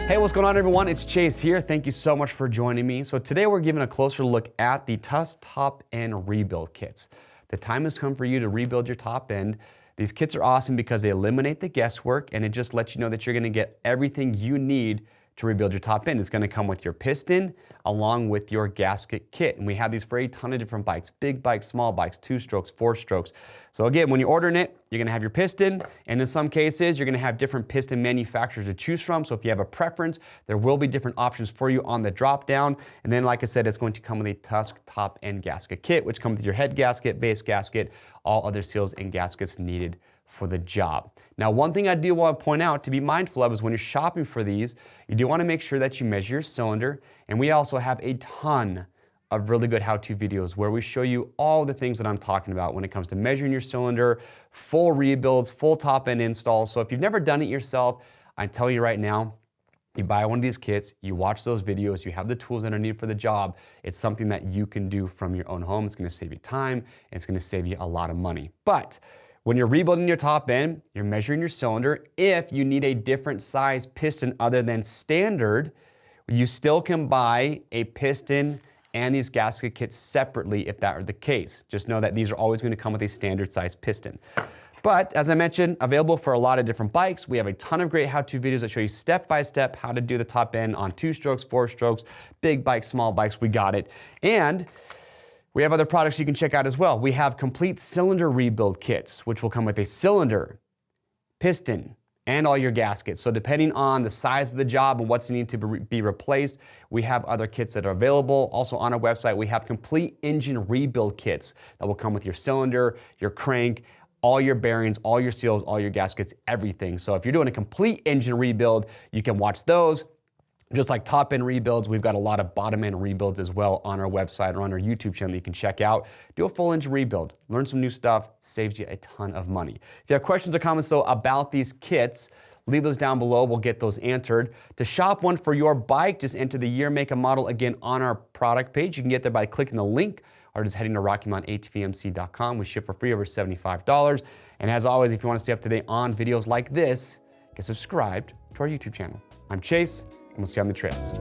Hey, what's going on everyone? It's Chase here. Thank you so much for joining me. So today we're giving a closer look at the Tusk top end rebuild kits. The time has come for you to rebuild your top end. These kits are awesome because they eliminate the guesswork and it just lets you know that you're gonna get everything you need to rebuild your top end. It's gonna come with your piston along with your gasket kit. And we have these for a ton of different bikes, big bikes, small bikes, 2 strokes, 4 strokes. So again, when you're ordering it, you're gonna have your piston, and in some cases, you're gonna have different piston manufacturers to choose from. So if you have a preference, there will be different options for you on the drop down. And then, like I said, it's going to come with a Tusk top end gasket kit, which comes with your head gasket, base gasket, all other seals and gaskets needed for the job. Now, one thing I do want to point out to be mindful of is when you're shopping for these, you do want to make sure that you measure your cylinder. And we also have a ton of really good how-to videos where we show you all the things that I'm talking about when it comes to measuring your cylinder, full rebuilds, full top end installs. So if you've never done it yourself, I tell you right now, you buy one of these kits, you watch those videos, you have the tools that are needed for the job. It's something that you can do from your own home. It's going to save you time, and it's going to save you a lot of money. But when you're rebuilding your top end, you're measuring your cylinder. If you need a different size piston other than standard, you still can buy a piston and these gasket kits separately if that were the case. Just know that these are always going to come with a standard size piston. But as I mentioned, available for a lot of different bikes. We have a ton of great how-to videos that show you step-by-step how to do the top end on 2 strokes, 4 strokes, big bikes, small bikes, we got it. And we have other products you can check out as well. We have complete cylinder rebuild kits, which will come with a cylinder, piston, and all your gaskets. So depending on the size of the job and what's needed to be replaced, we have other kits that are available. Also on our website, we have complete engine rebuild kits that will come with your cylinder, your crank, all your bearings, all your seals, all your gaskets, everything. So if you're doing a complete engine rebuild, you can watch those. Just like top end rebuilds, we've got a lot of bottom end rebuilds as well on our website or on our YouTube channel that you can check out. Do a full engine rebuild, learn some new stuff, saves you a ton of money. If you have questions or comments though about these kits, leave those down below, we'll get those answered. To shop one for your bike, just enter the year, make, and model again on our product page. You can get there by clicking the link or just heading to RockyMountainATVMC.com. We ship for free over $75. And as always, if you want to stay up to date on videos like this, get subscribed to our YouTube channel. I'm Chase, and we'll see you on the trails.